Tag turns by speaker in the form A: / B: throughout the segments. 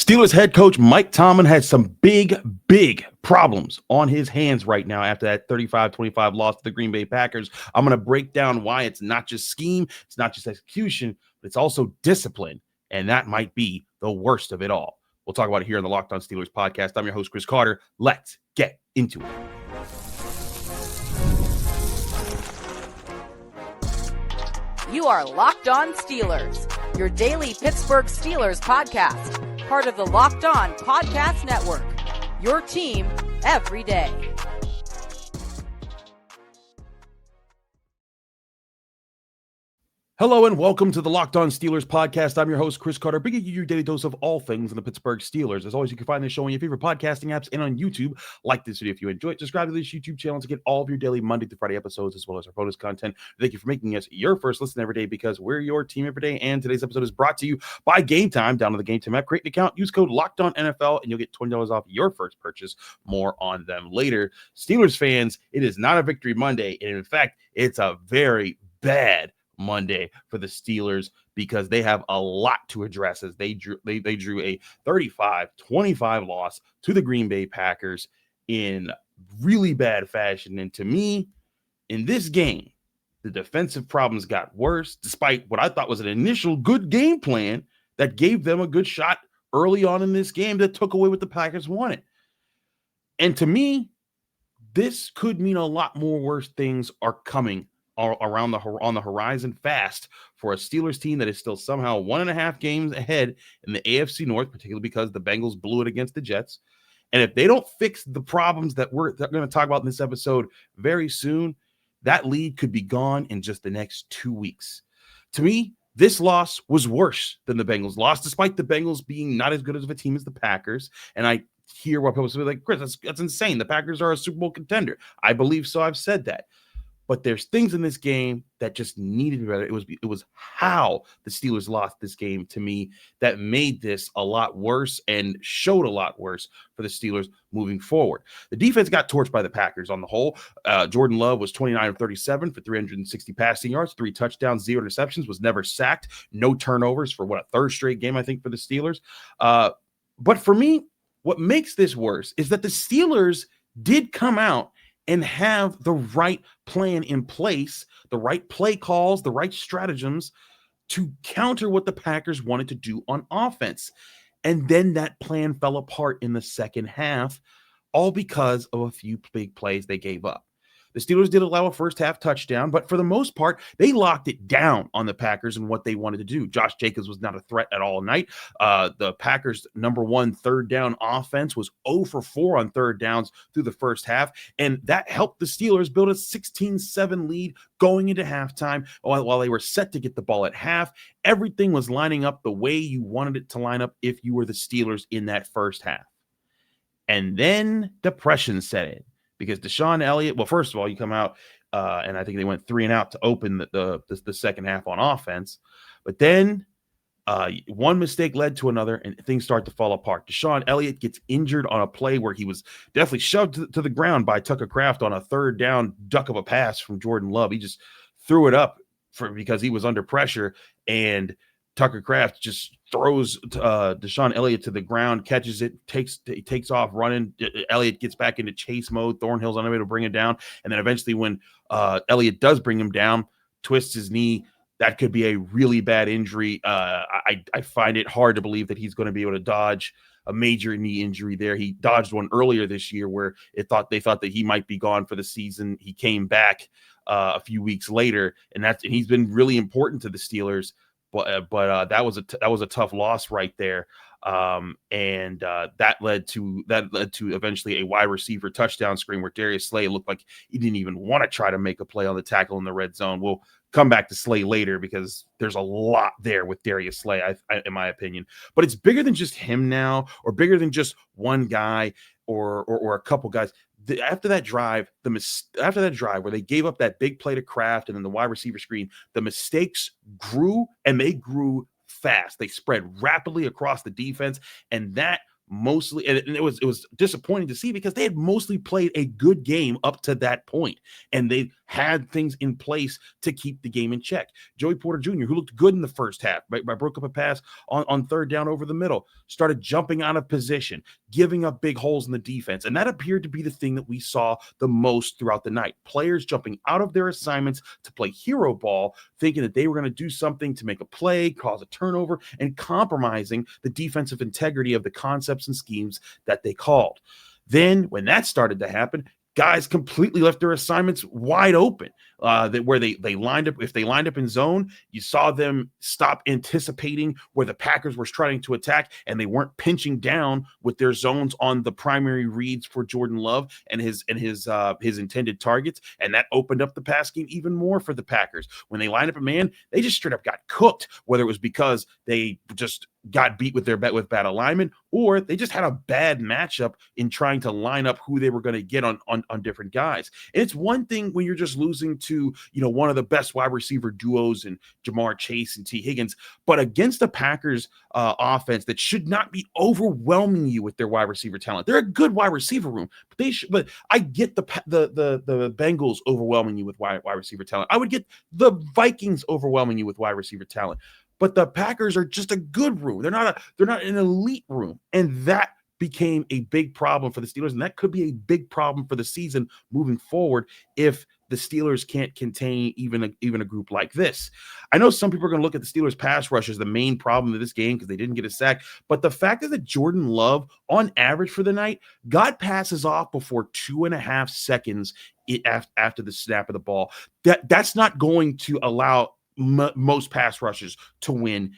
A: Steelers head coach Mike Tomlin has some big problems on his hands right now after that 35-25 loss to the Green Bay Packers. I'm going to break down why it's not just scheme, it's not just execution, but it's also discipline, and that might be the worst of it all. We'll talk about it here on the Locked On Steelers podcast. I'm your host, Chris Carter. Let's get into it.
B: You are Locked On Steelers, your daily Pittsburgh Steelers podcast, part of the Locked On Podcast Network, your team every day.
A: Hello and welcome to the Locked On Steelers podcast. I'm your host, Chris Carter, bringing you your daily dose of all things in the Pittsburgh Steelers. As always, you can find this show on your favorite podcasting apps and on YouTube. Like this video if you enjoy it. Subscribe to this YouTube channel to get all of your daily Monday through Friday episodes, as well as our bonus content. Thank you for making us your first listen every day, because we're your team every day. And today's episode is brought to you by Game Time. Download the Game Time app, create an account, use code LOCKEDONNFL, and you'll get $20 off your first purchase. More on them later. Steelers fans, it is not a victory Monday. And in fact, it's a very bad Monday for the Steelers, because they have a lot to address as they drew a 35-25 loss to the Green Bay Packers in really bad fashion. And to me, in this game, the defensive problems got worse, despite what I thought was an initial good game plan that gave them a good shot early on in this game that took away what the Packers wanted. And to me, this could mean a lot more worse things are coming on the horizon fast for a Steelers team that is still somehow 1.5 games ahead in the AFC North, particularly because the Bengals blew it against the Jets. And if they don't fix the problems that we're going to talk about in this episode very soon, that lead could be gone in just the next 2 weeks. To me, this loss was worse than the Bengals loss, despite the Bengals being not as good of a team as the Packers. And I hear what people say, like, Chris, that's insane. The Packers are a Super Bowl contender. I believe so. I've said that. But there's things in this game that just needed to be better. It was how the Steelers lost this game, to me, that made this a lot worse and showed a lot worse for the Steelers moving forward. The defense got torched by the Packers on the whole. Jordan Love was 29 of 37 for 360 passing yards, 3 touchdowns, 0 interceptions, was never sacked, no turnovers for a third straight game, I think, for the Steelers. But for me, what makes this worse is that the Steelers did come out and have the right plan in place, the right play calls, the right stratagems to counter what the Packers wanted to do on offense. And then that plan fell apart in the second half, all because of a few big plays they gave up. The Steelers did allow a first half touchdown, but for the most part, they locked it down on the Packers and what they wanted to do. Josh Jacobs was not a threat at all night. The Packers' number one third down offense was 0 for 4 on third downs through the first half, and that helped the Steelers build a 16-7 lead going into halftime. While they were set to get the ball at half, everything was lining up the way you wanted it to line up if you were the Steelers in that first half. And then depression set in. Because Deshaun Elliott, well, first of all, you come out, and I think they went 3 and out to open the second half on offense. But then one mistake led to another, and things start to fall apart. Deshaun Elliott gets injured on a play where he was definitely shoved to the ground by Tucker Kraft on a third down duck of a pass from Jordan Love. He just threw it up because he was under pressure, and Tucker Kraft just throws Deshaun Elliott to the ground, catches it, takes off running. Elliott gets back into chase mode. Thornhill's on the way to bring him down. And then eventually when Elliott does bring him down, twists his knee. That could be a really bad injury. I find it hard to believe that he's going to be able to dodge a major knee injury there. He dodged one earlier this year where they thought that he might be gone for the season. He came back a few weeks later, and he's been really important to the Steelers. But that was a tough loss right there, and that led to eventually a wide receiver touchdown screen where Darius Slay looked like he didn't even want to try to make a play on the tackle in the red zone. We'll come back to Slay later because there's a lot there with Darius Slay, in my opinion. But it's bigger than just him now, or bigger than just one guy or a couple guys. After that drive where they gave up that big play to Kraft and then the wide receiver screen, the mistakes grew, and they grew fast. They spread rapidly across the defense, and that mostly, and it was disappointing to see because they had mostly played a good game up to that point, and they had things in place to keep the game in check. Joey Porter Jr., who looked good in the first half, right? Broke up a pass on third down over the middle, started jumping out of position, giving up big holes in the defense, and that appeared to be the thing that we saw the most throughout the night. Players jumping out of their assignments to play hero ball, thinking that they were going to do something to make a play, cause a turnover, and compromising the defensive integrity of the concepts and schemes that they called. Then when that started to happen, guys completely left their assignments wide open. Where they lined up, if they lined up in zone, you saw them stop anticipating where the Packers were trying to attack, and they weren't pinching down with their zones on the primary reads for Jordan Love and his intended targets, and that opened up the pass game even more for the Packers. When they lined up a man, they just straight up got cooked, whether it was because they just got beat with bad alignment, or they just had a bad matchup in trying to line up who they were going to get on different guys. And it's one thing when you're just losing to, one of the best wide receiver duos in Jamar Chase and T. Higgins, but against the Packers offense that should not be overwhelming you with their wide receiver talent. They're a good wide receiver room, but I get the Bengals overwhelming you with wide receiver talent. I would get the Vikings overwhelming you with wide receiver talent. But the Packers are just a good room. They're not an elite room. And that became a big problem for the Steelers. And that could be a big problem for the season moving forward if the Steelers can't contain even a group like this. I know some people are going to look at the Steelers pass rush as the main problem of this game because they didn't get a sack. But the fact is that Jordan Love, on average for the night, got passes off before 2.5 seconds after the snap of the ball. That's not going to allow most pass rushers to win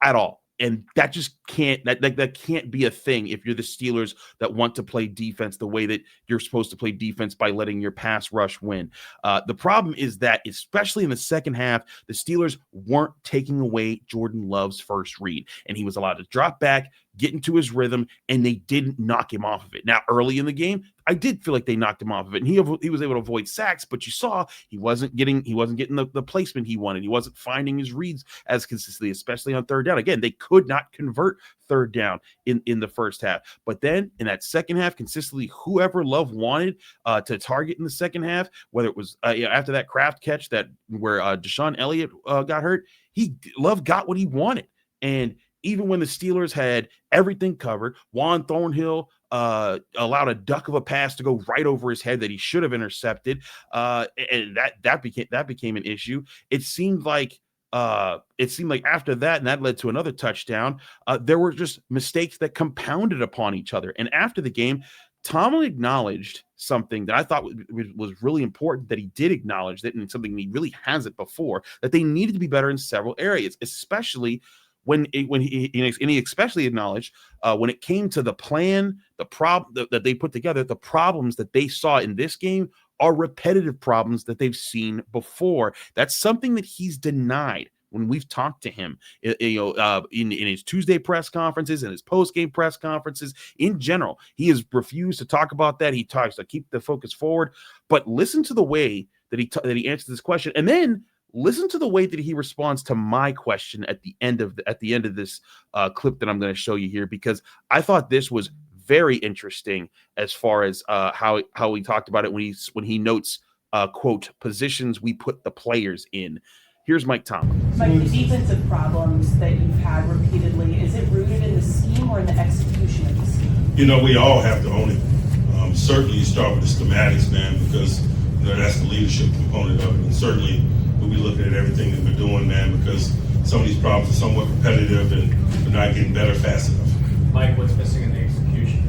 A: at all. And that just can't that can't be a thing if you're the Steelers that want to play defense the way that you're supposed to play defense by letting your pass rush win. The problem is that, especially in the second half, the Steelers weren't taking away Jordan Love's first read, and he was allowed to drop back, get into his rhythm, and they didn't knock him off of it. Now, early in the game, I did feel like they knocked him off of it, and he was able to avoid sacks, but you saw he wasn't getting the placement he wanted. He wasn't finding his reads as consistently, especially on third down. Again, they could not convert third down in the first half. But then in that second half, consistently, whoever Love wanted to target in the second half, whether it was after that Kraft catch where Deshaun Elliott got hurt, Love got what he wanted. And even when the Steelers had everything covered, Juan Thornhill allowed a duck of a pass to go right over his head that he should have intercepted, and that became an issue. It seemed like after that, and that led to another touchdown, there were just mistakes that compounded upon each other. And after the game, Tomlin acknowledged something that I thought was really important, that he did acknowledge that, and something he really hasn't before, that they needed to be better in several areas, especially when he especially acknowledged when it came to the plan, the problem that they put together, the problems that they saw in this game are repetitive problems that they've seen before. That's something that he's denied when we've talked to him, in his Tuesday press conferences and his post-game press conferences. In general, he has refused to talk about that. He talks to keep the focus forward, but listen to the way that he answers this question, and then listen to the way that he responds to my question at the end of this clip that I'm going to show you here, because I thought this was very interesting as far as how he talked about it when he notes quote, positions we put the players in. Here's Mike Tomlin.
C: Mike, the defensive problems that you've had repeatedly, is it rooted in the scheme or in the execution of the scheme?
D: We all have to own it. Certainly you start with the schematics, man, because that's the leadership component of it. And certainly we'll be looking at everything that we're doing, man, because some of these problems are somewhat repetitive and we're not getting better fast enough.
E: Mike, what's missing in the execution?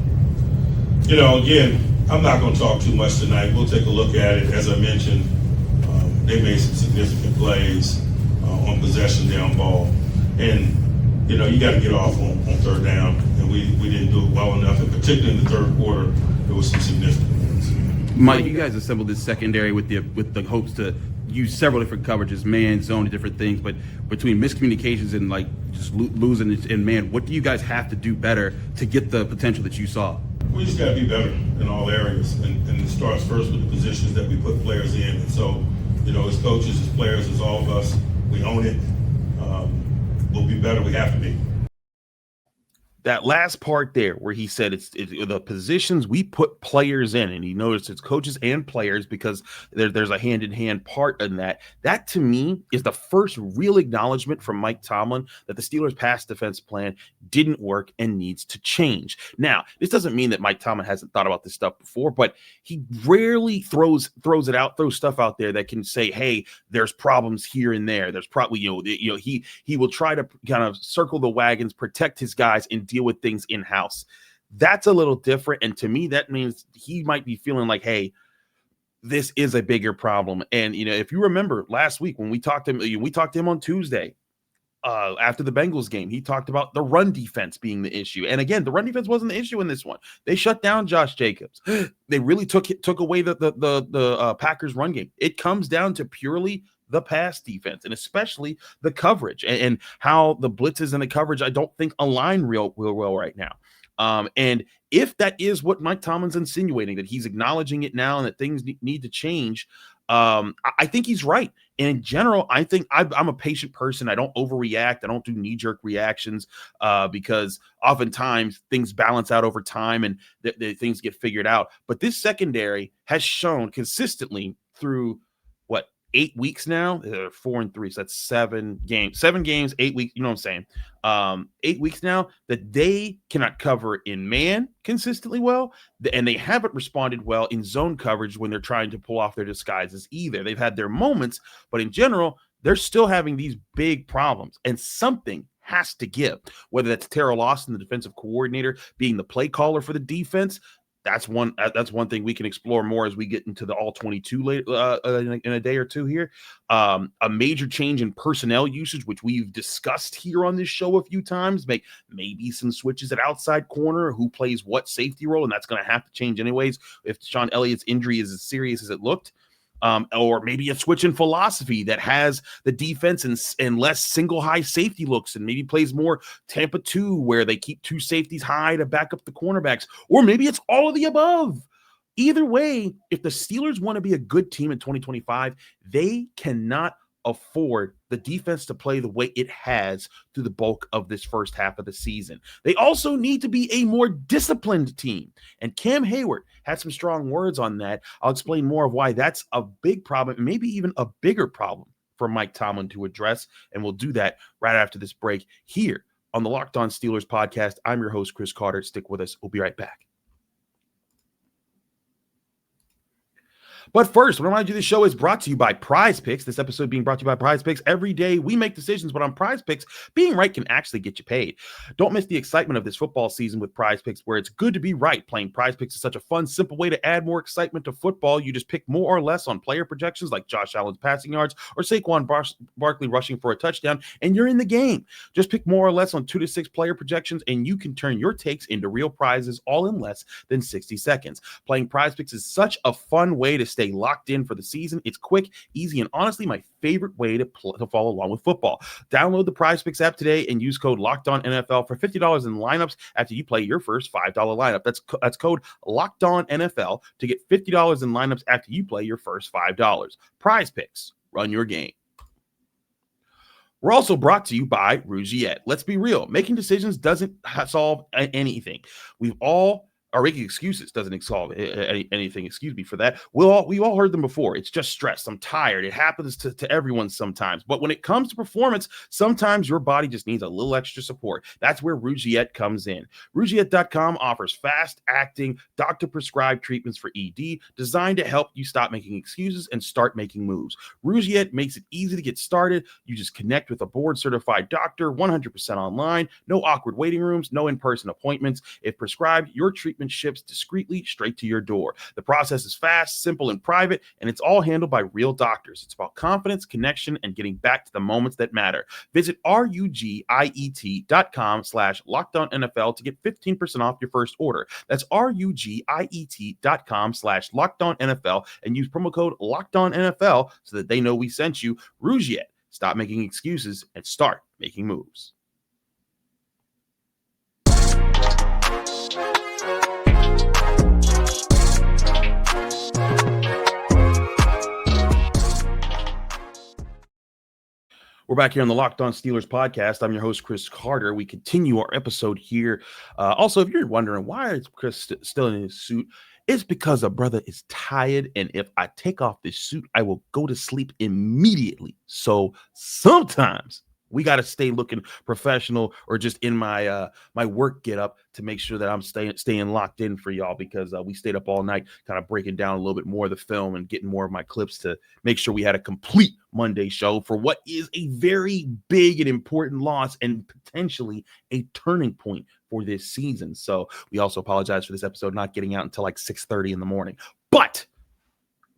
D: Again, I'm not going to talk too much tonight. We'll take a look at it. As I mentioned, they made some significant plays on possession down ball. And, you got to get off on third down. And we didn't do it well enough. And particularly in the third quarter, there was some significant ones.
A: Mike, you guys assembled this secondary with the hopes to use several different coverages, man, zone, different things. But between miscommunications and just losing in man, what do you guys have to do better to get the potential that you saw?
D: We just got to be better in all areas. And it starts first with the positions that we put players in. And so, as coaches, as players, as all of us, we own it. We'll be better. We have to be.
A: that last part there where he said it's the positions we put players in, and he noticed it's coaches and players because there's a hand-in-hand part in that. That to me is the first real acknowledgement from Mike Tomlin that the Steelers' pass defense plan didn't work and needs to change. Now, this doesn't mean that Mike Tomlin hasn't thought about this stuff before, but he rarely throws stuff out there that can say, hey, there's problems here and there. There's probably, he will try to kind of circle the wagons, protect his guys, and deal with things in-house. That's a little different. And to me, that means he might be feeling like, hey, this is a bigger problem. And, if you remember last week when we talked to him on Tuesday, after the Bengals game, he talked about the run defense being the issue. And again, the run defense wasn't the issue in this one. They shut down Josh Jacobs. They really took away the Packers run game. It comes down to purely the pass defense, and especially the coverage and how the blitzes and the coverage, I don't think align real well right now. And if that is what Mike Tomlin's insinuating, that he's acknowledging it now and that things need to change, I think he's right. And in general, I think I'm a patient person. I don't overreact. I don't do knee-jerk reactions because oftentimes things balance out over time and things get figured out. But this secondary has shown consistently through 8 weeks now, 4-3. So that's 7 games, 8 weeks. You know what I'm saying? 8 weeks now that they cannot cover in man consistently well. And they haven't responded well in zone coverage when they're trying to pull off their disguises either. They've had their moments, but in general, they're still having these big problems, and something has to give, whether that's Terrell Austin, the defensive coordinator, being the play caller for the defense. That's one thing we can explore more as we get into the all 22 later in a day or two here. A major change in personnel usage, which we've discussed here on this show a few times, maybe some switches at outside corner, who plays what safety role, and that's going to have to change anyways if Sean Elliott's injury is as serious as it looked. Or maybe a switch in philosophy that has the defense and less single high safety looks, and maybe plays more Tampa 2 where they keep 2 safeties high to back up the cornerbacks. Or maybe it's all of the above. Either way, if the Steelers want to be a good team in 2025, they cannot afford the defense to play the way it has through the bulk of this first half of the season. They also need to be a more disciplined team. And Cam Heyward had some strong words on that. I'll explain more of why that's a big problem, and maybe even a bigger problem for Mike Tomlin to address. And we'll do that right after this break here on the Locked On Steelers podcast. I'm your host, Chris Carter. Stick with us. We'll be right back. But first, what I want to do this show is brought to you by Prize Picks. This episode being brought to you by Prize Picks. Every day we make decisions, but on Prize Picks, being right can actually get you paid. Don't miss the excitement of this football season with Prize Picks, where it's good to be right. Playing Prize Picks is such a fun, simple way to add more excitement to football. You just pick more or less on player projections like Josh Allen's passing yards or Saquon Barkley rushing for a touchdown, and you're in the game. Just pick more or less on 2 to 6 player projections, and you can turn your takes into real prizes all in less than 60 seconds. Playing Prize Picks is such a fun way to stay locked in for the season. It's quick, easy, and honestly my favorite way to follow along with football. Download the Prize Picks app today and use code LOCKEDONNFL for $50 in lineups after you play your first $5 lineup. That's code LOCKEDONNFL to get $50 in lineups after you play your first $5. Prize Picks, run your game. We're also brought to you by Rougiette. Let's be real. Making decisions doesn't solve anything. Making excuses doesn't solve anything. Excuse me for that. We've all heard them before. It's just stress. I'm tired. It happens to everyone sometimes. But when it comes to performance, sometimes your body just needs a little extra support. That's where Rougiette comes in. Rougiette.com offers fast-acting, doctor-prescribed treatments for ED designed to help you stop making excuses and start making moves. Rougiette makes it easy to get started. You just connect with a board-certified doctor, 100% online, no awkward waiting rooms, no in-person appointments. If prescribed, your treatment ships discreetly straight to your door. The process is fast, simple, and private, and it's all handled by real doctors. It's about confidence, connection, and getting back to the moments that matter. Visit RUGIET.com/LockedOnNFL to get 15% off your first order. That's RUGIET.com/LockedOnNFL and use promo code LockedOnNFL so that they know we sent you. Rougiette. Stop making excuses and start making moves. We're back here on the Locked On Steelers podcast. I'm your host, Chris Carter. We continue our episode here. Also, if you're wondering why is Chris still in his suit, it's because a brother is tired, and if I take off this suit, I will go to sleep immediately. So sometimes we got to stay looking professional or just in my my work get up to make sure that I'm staying locked in for y'all, because we stayed up all night kind of breaking down a little bit more of the film and getting more of my clips to make sure we had a complete Monday show for what is a very big and important loss and potentially a turning point for this season. So we also apologize for this episode not getting out until like 6:30 in the morning, but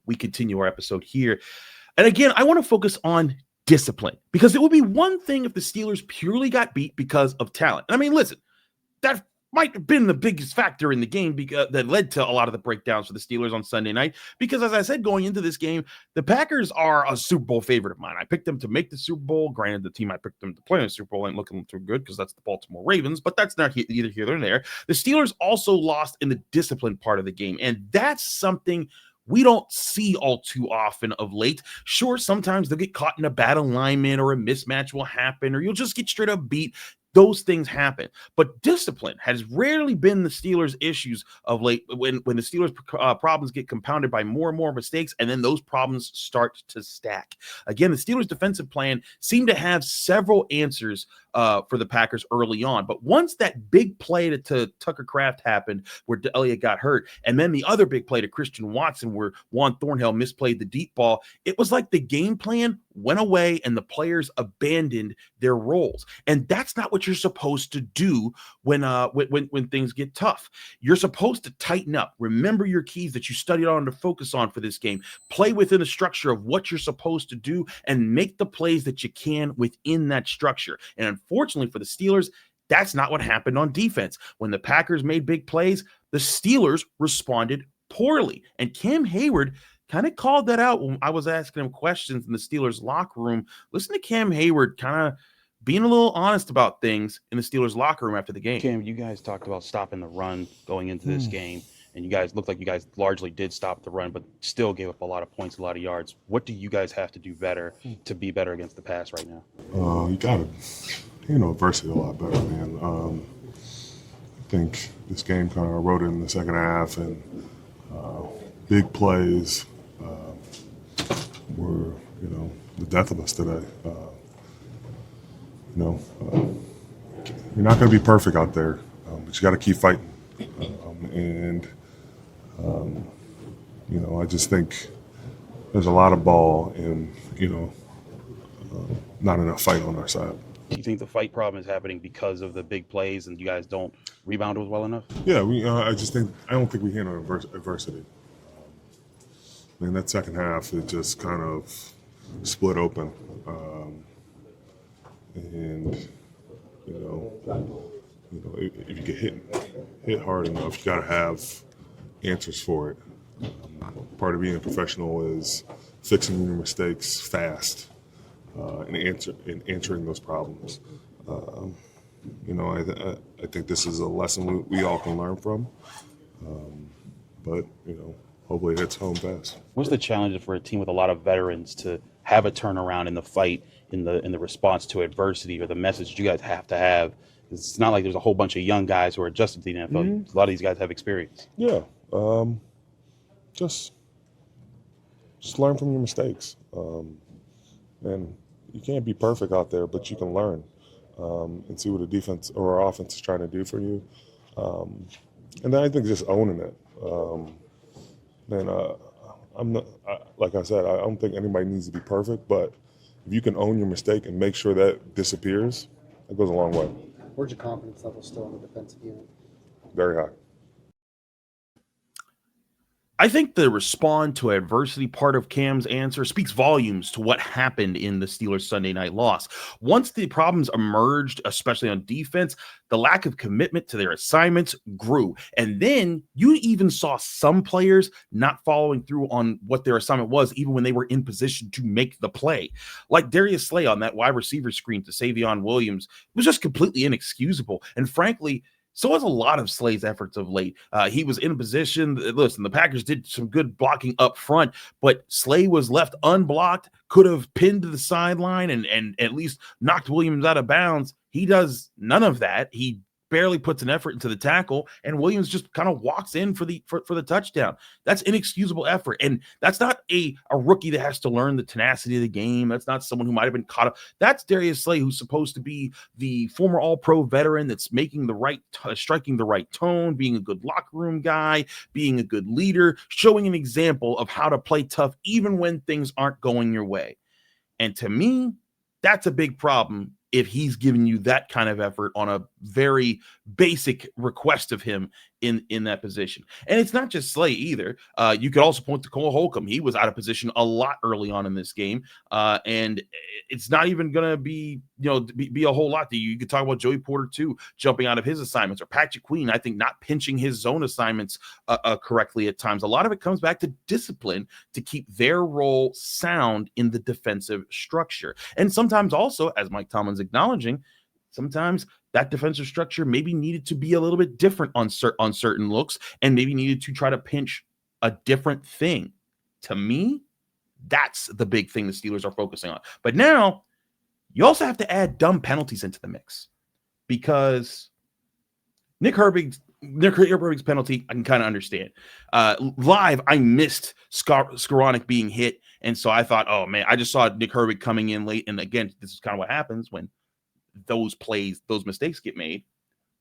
A: we continue our episode here. And again, I want to focus on discipline, because it would be one thing if the Steelers purely got beat because of talent. And I mean, listen, that might have been the biggest factor in the game because that led to a lot of the breakdowns for the Steelers on Sunday night. Because as I said, going into this game, the Packers are a Super Bowl favorite of mine. I picked them to make the Super Bowl. Granted, the team I picked them to play in the Super Bowl ain't looking too good because that's the Baltimore Ravens, but that's not either here nor there. The Steelers also lost in the discipline part of the game, and that's something we don't see all too often of late. Sure, sometimes they'll get caught in a bad alignment or a mismatch will happen, or you'll just get straight up beat. Those things happen. But discipline has rarely been the Steelers' issues of late, when the Steelers' problems get compounded by more and more mistakes, and then those problems start to stack. Again, the Steelers' defensive plan seemed to have several answers for the Packers early on. But once that big play to Tucker Kraft happened where Elliott got hurt, and then the other big play to Christian Watson where Juan Thornhill misplayed the deep ball, it was like the game plan went away and the players abandoned their roles. And that's not what you're supposed to do when things get tough. You're supposed to tighten up. Remember your keys that you studied on to focus on for this game. Play within the structure of what you're supposed to do and make the plays that you can within that structure. And unfortunately for the Steelers, that's not what happened on defense. When the Packers made big plays, the Steelers responded poorly. And Cam Heyward kind of called that out when I was asking him questions in the Steelers locker room. Listen to Cam Heyward kind of being a little honest about things in the Steelers locker room after the game.
F: Cam, you guys talked about stopping the run going into this game, and you guys looked like you guys largely did stop the run, but still gave up a lot of points, a lot of yards. What do you guys have to do better to be better against the pass right now?
G: You got to, versatile a lot better, man. I think this game kind of eroded in the second half, and big plays were, the death of us today. You're not going to be perfect out there, but you got to keep fighting. I just think there's a lot of ball and, not enough fight on our side.
F: Do you think the fight problem is happening because of the big plays and you guys don't rebound well enough?
G: Yeah, I don't think we handle adversity. That second half, it just kind of split open. If you get hit hard enough, you got to have answers for it. Part of being a professional is fixing your mistakes fast and answering those problems. I think this is a lesson we all can learn from. But hopefully it hits home fast.
F: What's the challenge for a team with a lot of veterans to have a turnaround in the fight, in the response to adversity, or the message you guys have to have? It's not like there's a whole bunch of young guys who are adjusted to the NFL. Mm-hmm. A lot of these guys have experience.
G: Yeah. Just learn from your mistakes. And you can't be perfect out there, but you can learn and see what a defense or our offense is trying to do for you. And then I think just owning it. I'm not, like I said, I don't think anybody needs to be perfect, but if you can own your mistake and make sure that disappears, that goes a long way.
H: Where's your confidence level still in the defensive unit?
G: Very high.
A: I think the respond to adversity part of Cam's answer speaks volumes to what happened in the Steelers Sunday night loss. Once the problems emerged, especially on defense, the lack of commitment to their assignments grew. And then you even saw some players not following through on what their assignment was, even when they were in position to make the play. Like Darius Slay on that wide receiver screen to Savion Williams, it was just completely inexcusable. And frankly, So was a lot of Slay's efforts of late. He was in a position. Listen, the Packers did some good blocking up front, but Slay was left unblocked, could have pinned to the sideline and at least knocked Williams out of bounds. He does none of that. He barely puts an effort into the tackle, and Williams just kind of walks in for the touchdown. That's inexcusable effort, and that's not a rookie that has to learn the tenacity of the game. That's not someone who might have been caught up. That's Darius Slay, who's supposed to be the former All-Pro veteran that's making the right, striking the right tone, being a good locker room guy, being a good leader, showing an example of how to play tough even when things aren't going your way. And to me, that's a big problem if he's giving you that kind of effort on a very basic request of him in that position. And it's not just Slay either. You could also point to Cole Holcomb. He was out of position a lot early on in this game. And it's not even going to be, be a whole lot. You could talk about Joey Porter too, jumping out of his assignments, or Patrick Queen, I think, not pinching his zone assignments correctly at times. A lot of it comes back to discipline to keep their role sound in the defensive structure. And sometimes also, as Mike Tomlin's acknowledging, sometimes that defensive structure maybe needed to be a little bit different on certain looks, and maybe needed to try to pinch a different thing. To me, that's the big thing the Steelers are focusing on. But now you also have to add dumb penalties into the mix, because Nick Herbig's penalty, I can kind of understand. Live, I missed Skoranek being hit, and so I thought, oh man, I just saw Nick Herbig coming in late. And again, this is kind of what happens when those mistakes get made.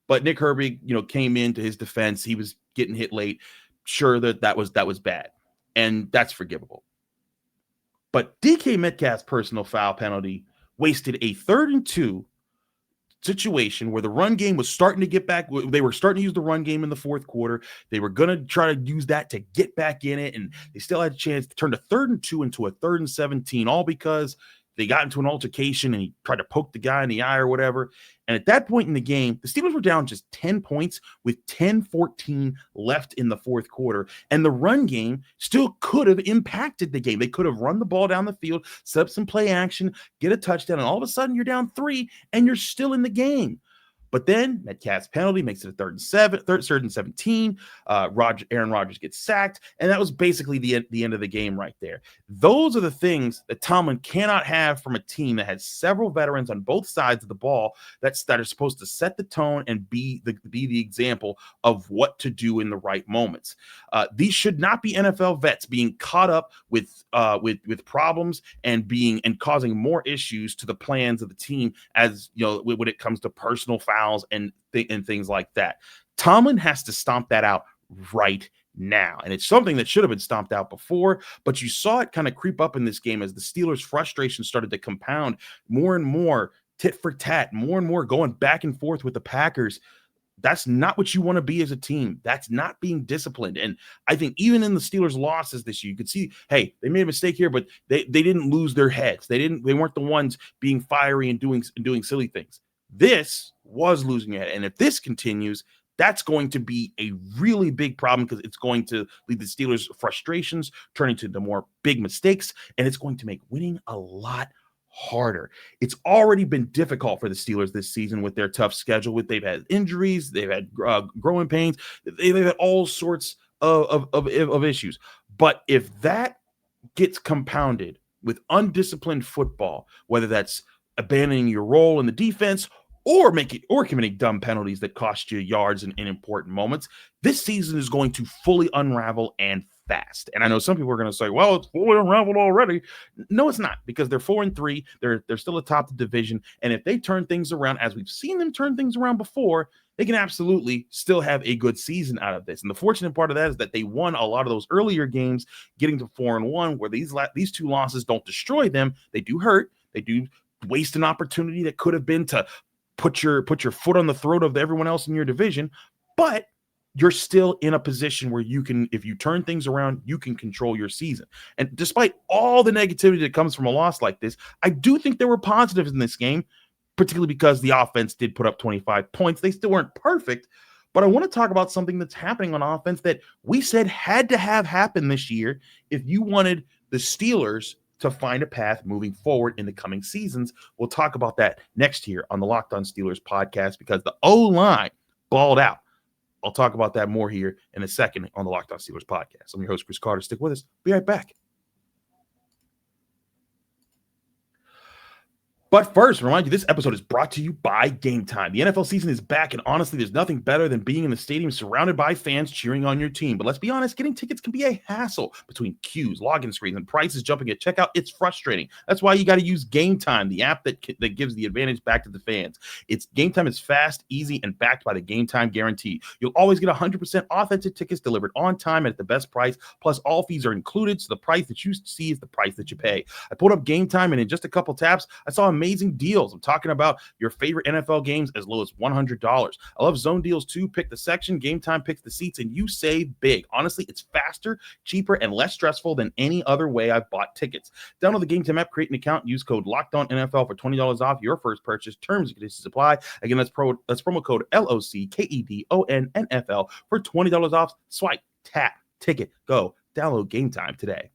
A: But Nick Herbig, came into his defense. He was getting hit late. Sure, that was bad, and that's forgivable. But DK Metcalf's personal foul penalty wasted a 3rd and 2 situation where the run game was starting to get back. They were starting to use the run game in the fourth quarter. They were going to try to use that to get back in it, and they still had a chance to turn a 3rd and 2 into a 3rd and 17, all because they got into an altercation and he tried to poke the guy in the eye or whatever. And at that point in the game, the Steelers were down just 10 points with 10-14 left in the fourth quarter. And the run game still could have impacted the game. They could have run the ball down the field, set up some play action, get a touchdown, and all of a sudden you're down 3 and you're still in the game. But then Metcalf's penalty makes it a 3rd and 17. Aaron Rodgers gets sacked, and that was basically the end of the game right there. Those are the things that Tomlin cannot have from a team that has several veterans on both sides of the ball that are supposed to set the tone and be the example of what to do in the right moments. These should not be NFL vets being caught up with problems and causing more issues to the plans of the team, as when it comes to personal fouls and things like that. Tomlin has to stomp that out right now. And it's something that should have been stomped out before, but you saw it kind of creep up in this game as the Steelers' frustration started to compound more and more, tit for tat, more and more going back and forth with the Packers. That's not what you want to be as a team. That's not being disciplined. And I think even in the Steelers' losses this year, you could see, hey, they made a mistake here, but they didn't lose their heads. They weren't the ones being fiery and doing silly things. This was losing your head. And if this continues, that's going to be a really big problem, because it's going to lead the Steelers' frustrations turning to the more big mistakes, and it's going to make winning a lot harder. It's already been difficult for the Steelers this season with their tough schedule. They've had injuries, they've had growing pains, they've had all sorts of issues. But if that gets compounded with undisciplined football, whether that's abandoning your role in the defense or committing dumb penalties that cost you yards in important moments, this season is going to fully unravel, and fast. And I know some people are going to say, well, it's fully unraveled already. No, it's not, because they're 4-3. They're still atop the division. And if they turn things around, as we've seen them turn things around before, they can absolutely still have a good season out of this. And the fortunate part of that is that they won a lot of those earlier games, getting to 4-1, where these two losses don't destroy them. They do hurt. They do waste an opportunity that could have been to put your foot on the throat of everyone else in your division. But you're still in a position where you can, if you turn things around, you can control your season. And despite all the negativity that comes from a loss like this, I do think there were positives in this game, particularly because the offense did put up 25 points. They still weren't perfect, but I want to talk about something that's happening on offense that we said had to have happened this year if you wanted the Steelers to find a path moving forward in the coming seasons. We'll talk about that next year on the Locked On Steelers podcast, because the O-line balled out. I'll talk about that more here in a second on the Locked On Steelers podcast. I'm your host, Chris Carter. Stick with us. Be right back. But first, remind you, this episode is brought to you by Game Time. The NFL season is back, and honestly, there's nothing better than being in the stadium surrounded by fans cheering on your team. But let's be honest, getting tickets can be a hassle between queues, login screens, and prices jumping at checkout. It's frustrating. That's why you got to use Game Time, the app that gives the advantage back to the fans. Game Time is fast, easy, and backed by the Game Time guarantee. You'll always get 100% authentic tickets delivered on time and at the best price. Plus, all fees are included, so the price that you see is the price that you pay. I pulled up Game Time, and in just a couple taps, I saw amazing deals. I'm talking about your favorite NFL games as low as $100. I love zone deals too. Pick the section, Game Time picks the seats, and you save big. Honestly, it's faster, cheaper, and less stressful than any other way I've bought tickets. Download the Game Time app, create an account, use code LOCKEDONNFL for $20 off your first purchase. Terms and conditions apply. Again, that's promo code LOCKEDONNFL for $20 off. Swipe, tap, ticket, go. Download Game Time today.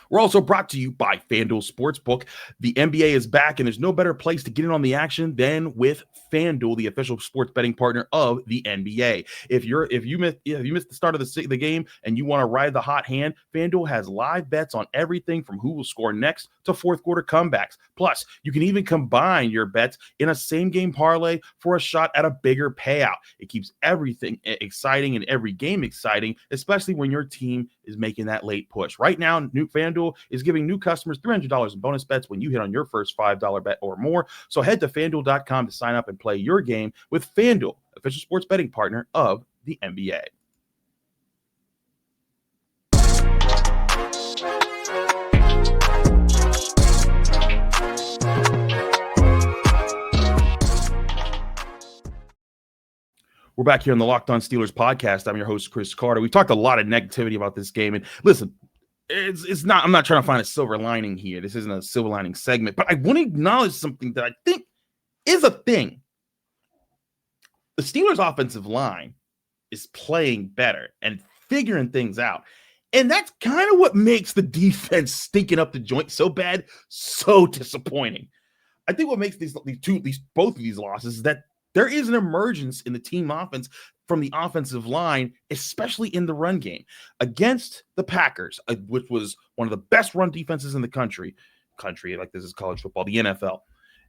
A: We're also brought to you by FanDuel Sportsbook. The NBA is back, and there's no better place to get in on the action than with FanDuel, the official sports betting partner of the NBA. If you missed the start of the game and you want to ride the hot hand, FanDuel has live bets on everything from who will score next to fourth quarter comebacks. Plus, you can even combine your bets in a same game parlay for a shot at a bigger payout. It keeps everything exciting and every game exciting, especially when your team is making that late push. Right now, FanDuel is giving new customers $300 in bonus bets when you hit on your first $5 bet or more. So head to FanDuel.com to sign up and play your game with FanDuel, official sports betting partner of the NBA. We're back here on the Locked On Steelers podcast. I'm your host, Chris Carter. We've talked a lot of negativity about this game. And listen, I'm not trying to find a silver lining here. This isn't a silver lining segment, but I want to acknowledge something that I think is a thing. The Steelers offensive line is playing better and figuring things out. And that's kind of what makes the defense stinking up the joint so bad, so disappointing. I think what makes both of these losses is that there is an emergence in the team offense from the offensive line, especially in the run game. Against the Packers, which was one of the best run defenses in the country, like this is college football, the NFL,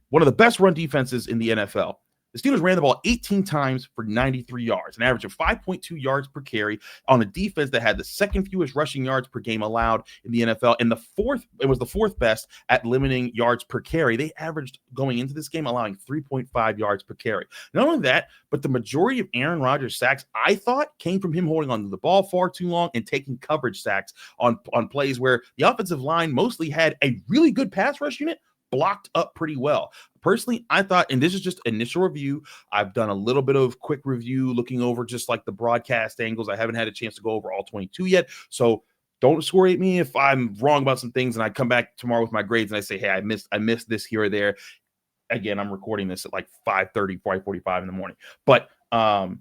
A: one of the best run defenses in the NFL. The Steelers ran the ball 18 times for 93 yards, an average of 5.2 yards per carry on a defense that had the second fewest rushing yards per game allowed in the NFL. And it was the fourth best at limiting yards per carry. They averaged going into this game allowing 3.5 yards per carry. Not only that, but the majority of Aaron Rodgers sacks, I thought, came from him holding on to the ball far too long and taking coverage sacks on plays where the offensive line mostly had a really good pass rush unit blocked up pretty well. Personally, I thought, and this is just initial review, I've done a little bit of quick review looking over just like the broadcast angles. I haven't had a chance to go over all 22 yet, so don't score at me if I'm wrong about some things and I come back tomorrow with my grades and I say, hey, I missed this here or there. Again, I'm recording this at like 5:30, 5:45 in the morning. But I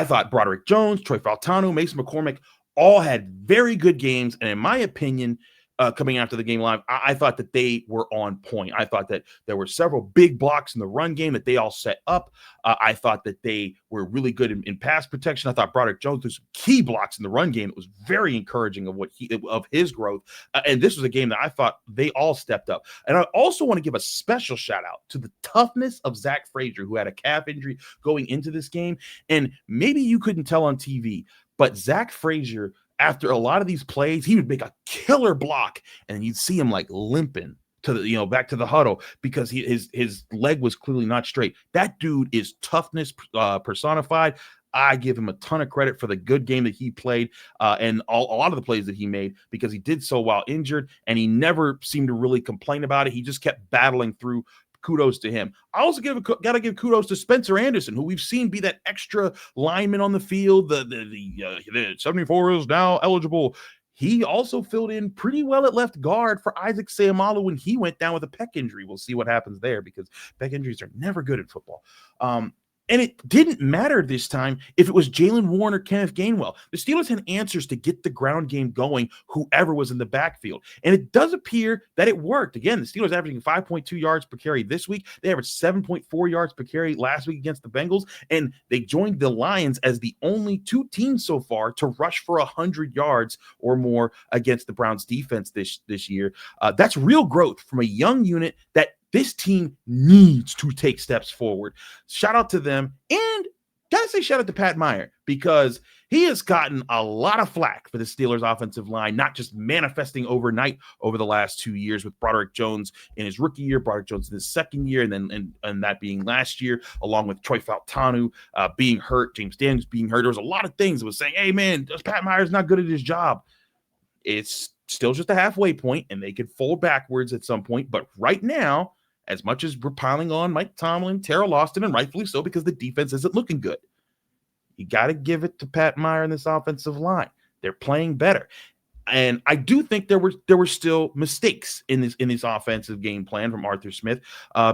A: thought Broderick Jones, Troy Fautanu, Mason McCormick all had very good games, and in my opinion, coming after the game live, I thought that they were on point. I thought that there were several big blocks in the run game that they all set up. I thought that they were really good in pass protection. I thought Broderick Jones threw some key blocks in the run game. It was very encouraging of his growth. And this was a game that I thought they all stepped up. And I also want to give a special shout out to the toughness of Zach Frazier, who had a calf injury going into this game. And maybe you couldn't tell on TV, but Zach Frazier, after a lot of these plays, he would make a killer block, and you'd see him like limping to the, back to the huddle because his leg was clearly not straight. That dude is toughness personified. I give him a ton of credit for the good game that he played and a lot of the plays that he made because he did so while injured, and he never seemed to really complain about it. He just kept battling through. Kudos to him. I also got to give kudos to Spencer Anderson, who we've seen be that extra lineman on the field. The 74 is now eligible. He also filled in pretty well at left guard for Isaac Seumalo when he went down with a pec injury. We'll see what happens there because pec injuries are never good in football. And it didn't matter this time if it was Jaylen Warren or Kenneth Gainwell. The Steelers had answers to get the ground game going, whoever was in the backfield. And it does appear that it worked. Again, the Steelers averaging 5.2 yards per carry this week. They averaged 7.4 yards per carry last week against the Bengals. And they joined the Lions as the only two teams so far to rush for 100 yards or more against the Browns defense this year. That's real growth from a young unit that this team needs to take steps forward. Shout out to them. And gotta say shout out to Pat Meyer, because he has gotten a lot of flack for the Steelers offensive line, not just manifesting overnight over the last 2 years with Broderick Jones in his rookie year, Broderick Jones in his second year, and that being last year, along with Troy Fautanu being hurt, James Daniels being hurt. There was a lot of things that was saying, hey man, Pat Meyer's not good at his job. It's still just a halfway point, and they could fold backwards at some point. But right now, as much as we're piling on Mike Tomlin, Terrell Austin, and rightfully so, because the defense isn't looking good, you got to give it to Pat Meyer and this offensive line. They're playing better. And I do think there were still mistakes in this offensive game plan from Arthur Smith,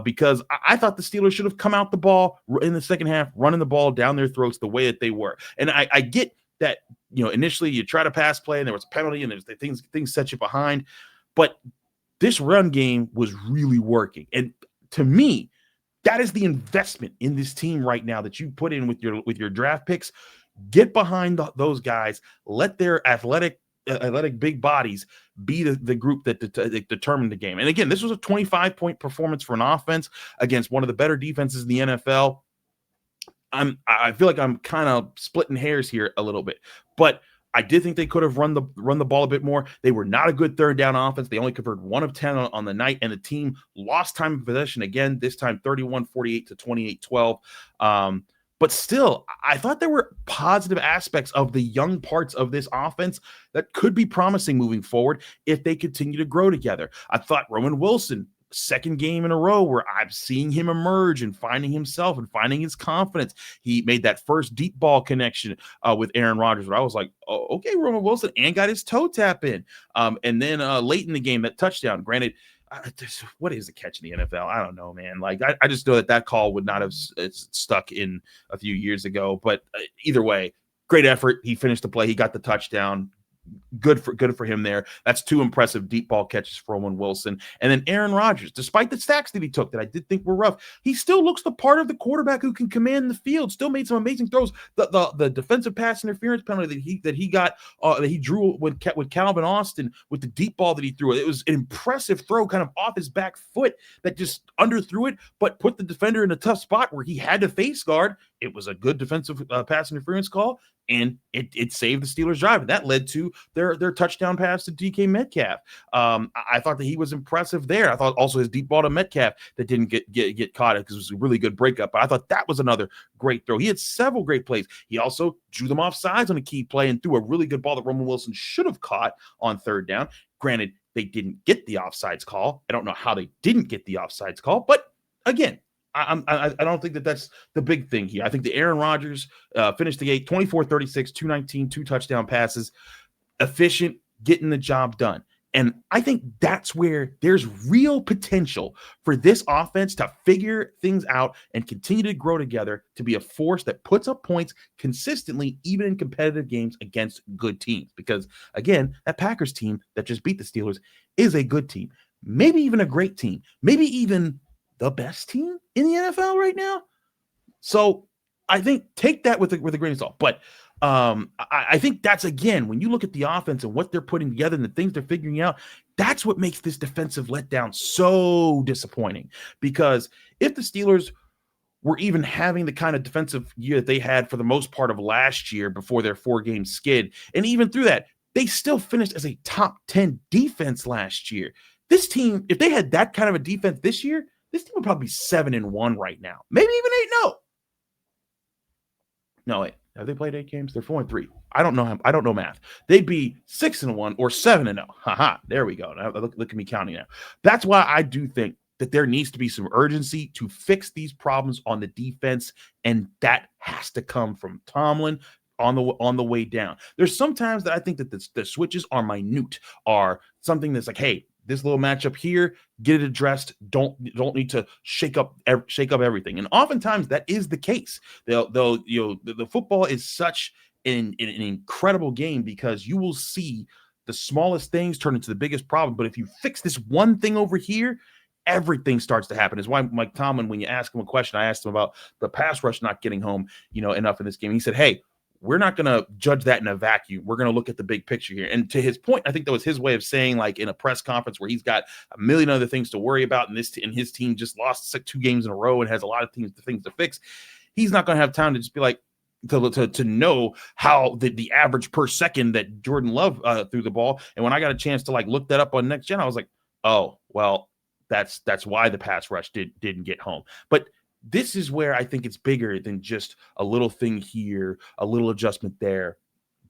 A: because I thought the Steelers should have come out the ball in the second half, running the ball down their throats the way that they were. And I get that, initially you try to pass play and there was a penalty and there's things set you behind, but this run game was really working. And to me, that is the investment in this team right now that you put in with your draft picks. Get behind those guys. Let their athletic big bodies be the group that determined the game. And again, this was a 25-point performance for an offense against one of the better defenses in the NFL. I feel like I'm kind of splitting hairs here a little bit, but I did think they could have run the ball a bit more. They were not a good third down offense. They only converted 1 of 10 on the night, and the team lost time of possession again, this time 31-48 to 28-12. But still, I thought there were positive aspects of the young parts of this offense that could be promising moving forward if they continue to grow together. I thought Roman Wilson, second game in a row where I'm seeing him emerge and finding himself and finding his confidence. He made that first deep ball connection with Aaron Rodgers, where I was like, oh, okay, Roman Wilson, and got his toe tap in. And then late in the game, that touchdown, granted, what is the catch in the NFL? I don't know, man. Like, I just know that call would not have stuck in a few years ago. But either way, great effort. He finished the play. He got the touchdown. Good for him there. That's 2 impressive deep ball catches for Roman Wilson. And then Aaron Rodgers, despite the sacks that he took that I did think were rough, he still looks the part of the quarterback who can command the field. Still made some amazing throws. The defensive pass interference penalty that he got that he drew with Calvin Austin with the deep ball that he threw. It was an impressive throw, kind of off his back foot that just underthrew it, but put the defender in a tough spot where he had to face guard. It was a good defensive pass interference call, and it saved the Steelers' drive. And that led to their touchdown pass to DK Metcalf. I thought that he was impressive there. I thought also his deep ball to Metcalf that didn't get caught because it was a really good breakup. But I thought that was another great throw. He had several great plays. He also drew them off sides on a key play and threw a really good ball that Roman Wilson should have caught on third down. Granted, they didn't get the offsides call. I don't know how they didn't get the offsides call, but again, I don't think that's the big thing here. I think the Aaron Rodgers finished the game 24-36, 219, 2 touchdown passes, efficient, getting the job done. And I think that's where there's real potential for this offense to figure things out and continue to grow together to be a force that puts up points consistently, even in competitive games against good teams. Because, again, that Packers team that just beat the Steelers is a good team, maybe even a great team, maybe even the best team in the NFL right now. So I think take that with a grain of salt. But I think that's, again, when you look at the offense and what they're putting together and the things they're figuring out, that's what makes this defensive letdown so disappointing. Because if the Steelers were even having the kind of defensive year that they had for the most part of last year before their 4-game skid, and even through that, they still finished as a top 10 defense last year. This team, if they had that kind of a defense this year, this team would probably be 7-1 right now. Maybe even 8-0. No, wait. Have they played 8 games? They're 4-3. I don't know math. They'd be 6-1 or 7-0. Haha. There we go. Now, look at me counting now. That's why I do think that there needs to be some urgency to fix these problems on the defense, and that has to come from Tomlin on the way down. There's sometimes that I think that the switches are minute, are something that's like, hey, this little matchup here, get it addressed. Don't need to shake up everything. And oftentimes that is the case. They'll the football is such an incredible game because you will see the smallest things turn into the biggest problem. But if you fix this one thing over here, everything starts to happen. Is why Mike Tomlin, when you ask him a question, I asked him about the pass rush not getting home, enough in this game. He said, hey, we're not going to judge that in a vacuum. We're going to look at the big picture here. And to his point, I think that was his way of saying, like in a press conference where he's got a million other things to worry about, and his team just lost 2 games in a row and has a lot of things to fix. He's not going to have time to just be like, to know how the average per second that Jordan Love threw the ball. And when I got a chance to like look that up on Next Gen, I was like, oh, well, that's why the pass rush didn't get home. But this is where I think it's bigger than just a little thing here, a little adjustment there.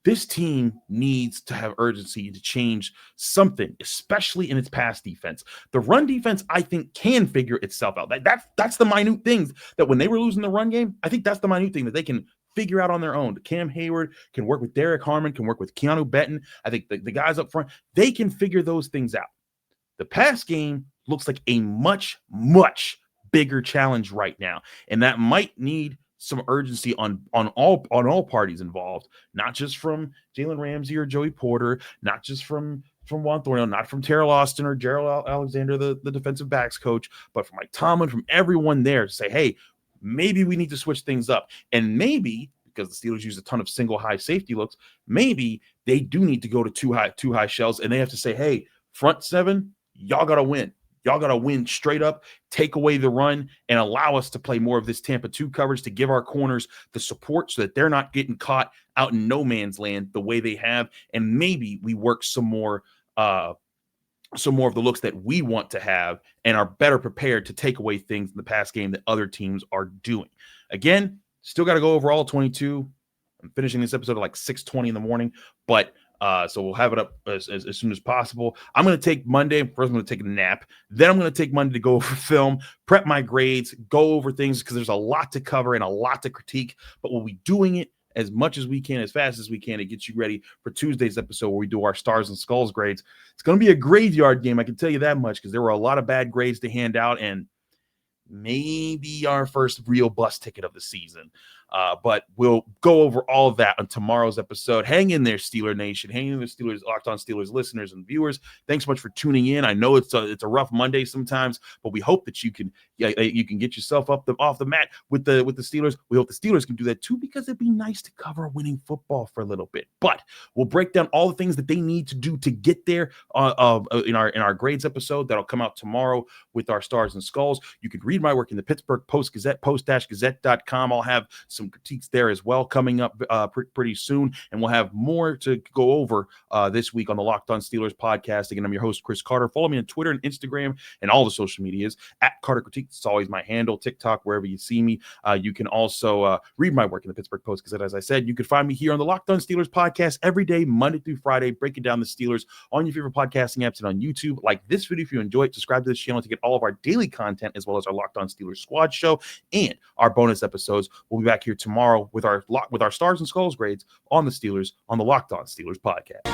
A: This team needs to have urgency to change something, especially in its pass defense. The run defense, I think, can figure itself out. That's the minute things that when they were losing the run game, I think that's the minute thing that they can figure out on their own. Cam Heyward can work with Derek Harmon, can work with Keanu Benton. I think the guys up front, they can figure those things out. The pass game looks like a much, much bigger challenge right now, and that might need some urgency on all parties involved, not just from Jalen Ramsey or Joey Porter, not just from Juan Thornhill, not from Terrell Austin or Gerald Alexander, the defensive backs coach, but from Mike Tomlin, from everyone there to say, hey, maybe we need to switch things up. And maybe because the Steelers use a ton of single high safety looks, maybe they do need to go to two high shells, and they have to say, hey, front 7, y'all got to win. Y'all got to win straight up, take away the run, and allow us to play more of this Tampa 2 coverage to give our corners the support so that they're not getting caught out in no man's land the way they have. And maybe we work some more of the looks that we want to have and are better prepared to take away things in the pass game that other teams are doing. Again, still got to go over all 22. I'm finishing this episode at like 6:20 in the morning, but so we'll have it up as soon as possible. I'm going to take Monday. First, I'm going to take a nap. Then I'm going to take Monday to go over film, prep my grades, go over things because there's a lot to cover and a lot to critique. But we'll be doing it as much as we can, as fast as we can to get you ready for Tuesday's episode where we do our Stars and Skulls grades. It's going to be a graveyard game. I can tell you that much because there were a lot of bad grades to hand out and maybe our first real bus ticket of the season. But we'll go over all of that on tomorrow's episode. Hang in there, Steeler Nation. Hang in there, Steelers, Locked On Steelers listeners and viewers. Thanks so much for tuning in. I know it's a rough Monday sometimes, but we hope that you can get yourself off the mat with the Steelers. We hope the Steelers can do that too, because it'd be nice to cover winning football for a little bit. But we'll break down all the things that they need to do to get there in our grades episode that'll come out tomorrow with our Stars and Skulls. You can read my work in the Pittsburgh Post-Gazette, post-gazette.com. I'll have some critiques there as well coming up pretty soon, and we'll have more to go over this week on the Locked On Steelers podcast. Again, I'm your host, Chris Carter. Follow me on Twitter and Instagram and all the social medias at Carter Critique. It's always my handle, TikTok, wherever you see me. You can also read my work in the Pittsburgh Post-Gazette. As I said, you can find me here on the Locked On Steelers podcast every day, Monday through Friday, breaking down the Steelers on your favorite podcasting apps and on YouTube. Like this video if you enjoy it. Subscribe to this channel to get all of our daily content, as well as our Locked On Steelers Squad show and our bonus episodes. We'll be back here tomorrow with our Stars and Skulls grades on the Steelers on the Locked On Steelers podcast.